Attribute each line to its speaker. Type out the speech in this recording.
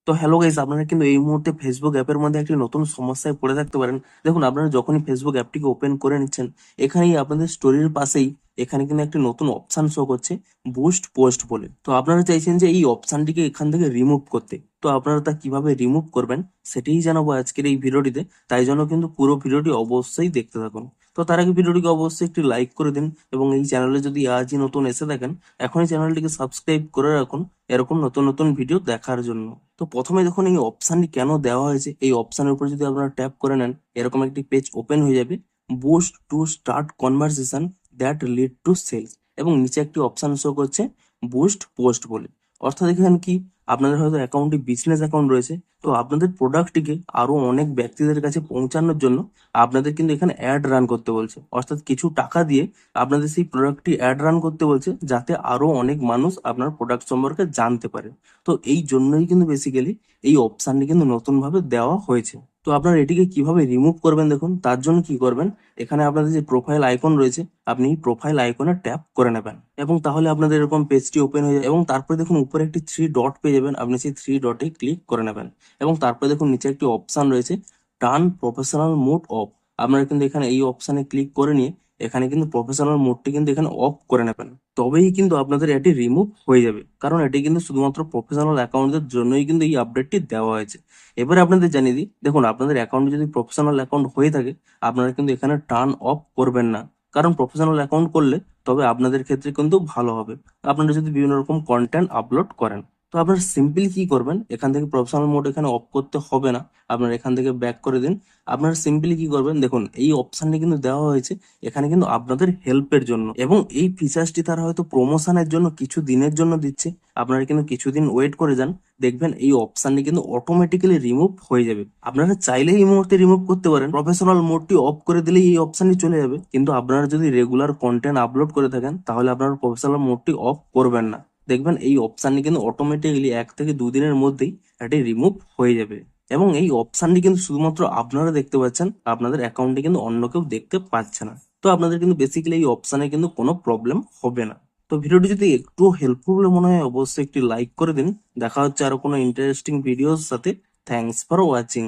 Speaker 1: তো hello guys, আপনারা কিন্তু এই মুহূর্তে ফেসবুক অ্যাপের মধ্যে একটি নতুন সমস্যায় পড়ে থাকতে পারেন। দেখুন, আপনারা যখনই ফেসবুক অ্যাপটিকে ওপেন করে নিচ্ছেন, এখানেই আপনাদের স্টোরির পাশেই এখানে কিন্তু একটি নতুন অপশন শো করছে, বুস্ট পোস্ট বলে। তো আপনারা চাইছেন যে এই অপশনটিকে এখান থেকে রিমুভ করতে। তো আপনারা তা কিভাবে রিমুভ করবেন সেটাই জানাবো আজকের এই ভিডিওটিতে। তাই জন্য কিন্তু পুরো ভিডিওটি অবশ্যই দেখতে থাকুন। তো তার আগে ভিডিওটিকে অবশ্যই একটি লাইক করে দিন, এবং এই চ্যানেলে যদি আজই নতুন এসে থাকেন, এখনই চ্যানেলটিকে সাবস্ক্রাইব করে রাখুন এরকম নতুন নতুন ভিডিও দেখার জন্য। তো প্রথমে দেখুন এই অপশনটি কেন দেওয়া হয়েছে। এই অপশনের উপর যদি আপনারা ট্যাপ করে নেন, এরকম একটি পেজ ওপেন হয়ে যাবে, boost to start conversation that lead to sales, এবং নিচে একটি অপশন শো করছে বুস্ট পোস্ট বলে। অর্থাৎ এখানে কি, আপনাদের হয়তো অ্যাকাউন্টটি বিজনেস অ্যাকাউন্ট রয়েছে, তো আপনাদের প্রোডাক্টটিকে আরো অনেক ব্যক্তিদের কাছে পৌঁছানোর জন্য আপনাদের কিন্তু এখানে অ্যাড রান করতে বলছে। অর্থাৎ কিছু টাকা দিয়ে আপনাদের সেই প্রোডাক্টটি অ্যাড রান করতে বলছে, যাতে আরো অনেক মানুষ আপনার প্রোডাক্ট সম্পর্কে জানতে পারে। তো এই জন্যই কিন্তু বেসিক্যালি এই অপশনটি কিন্তু নতুন ভাবে দেওয়া হয়েছে। তো আপনারা এটিকে কিভাবে রিমুভ করবেন, দেখুন তার জন্য কি করবেন, এখানে আপনাদের যে প্রোফাইল আইকন রয়েছে, আপনি এই প্রোফাইল আইকনে ট্যাপ করে নেবেন, এবং তাহলে আপনাদের এরকম পেজটি ওপেন হয়ে যাবে। এবং তারপরে দেখুন উপরে একটি থ্রি ডট পেয়ে যাবেন, আপনি সেই থ্রি ডটে ক্লিক করে নেবেন, এবং তারপরে দেখুন নিচে একটি অপশন রয়েছে টার্ন প্রফেশনাল মোড অফ। আপনারা কিন্তু এখানে এই অপশনে ক্লিক করে নিয়ে এখানে কিন্তু প্রফেশনাল মোডটি কিন্তু এখানে অফ করে নেবেন, তবেই কিন্তু আপনাদের এটি রিমুভ হয়ে যাবে। কারণ এটি কিন্তু শুধুমাত্র প্রফেশনাল অ্যাকাউন্টদের জন্যই কিন্তু এই আপডেটটি দেওয়া হয়েছে। এবারে আপনাদের জানিয়ে দিই, দেখুন আপনাদের অ্যাকাউন্ট যদি প্রফেশনাল অ্যাকাউন্ট হয়ে থাকে, আপনারা কিন্তু এখানে টার্ন অফ করবেন না। কারণ প্রফেশনাল অ্যাকাউন্ট করলে তবে আপনাদের ক্ষেত্রে কিন্তু ভালো হবে, আপনারা যদি বিভিন্ন রকম কন্টেন্ট আপলোড করেন। তো আপনারা সিম্পলি কি করবেন, এখান থেকে প্রফেশনাল মোড এখানে অফ করতে হবে না, আপনারা এখান থেকে ব্যাক করে দিন। আপনারা সিম্পলি কি করবেন, দেখুন এই অপশনটি কিন্তু দেওয়া হয়েছে এখানে কিন্তু আপনাদের হেল্পের জন্য, এবং এই ফিচার্সটি তারা হয়তো প্রমোশনের জন্য কিছু দিনের জন্য দিচ্ছে। আপনারা কিন্তু কিছুদিন ওয়েট করে যান, দেখবেন এই অপশনটি কিন্তু অটোমেটিক্যালি রিমুভ হয়ে যাবে। আপনারা চাইলেই এই মুহূর্তে রিমুভ করতে পারেন, প্রফেশনাল মোডটি অফ করে দিলেই এই অপশনটি চলে যাবে। কিন্তু আপনারা যদি রেগুলার কন্টেন্ট আপলোড করে থাকেন, তাহলে আপনারা প্রফেশনাল মোডটি অফ করবেন না, দেখবেন এই অপশনটি কিন্তু অটোমেটিক্যালি 1 থেকে 2 দিনের মধ্যেই এটি রিমুভ হয়ে যাবে। এবং এই অপশনটি কিন্তু শুধুমাত্র আপনারা দেখতে পাচ্ছেন, আপনাদের অ্যাকাউন্টে কিন্তু অন্য কেউ দেখতে পাচ্ছে না। তো আপনাদের কিন্তু বেসিক্যালি এই অপশনে কিন্তু কোনো প্রবলেম হবে না। তো ভিডিওটি যদি একটু হেল্পফুল বলে মনে হয়, অবশ্যই একটি লাইক করে দিন। দেখা হচ্ছে আরো কোনো ইন্টারেস্টিং ভিডিওর সাথে। Thanks for watching.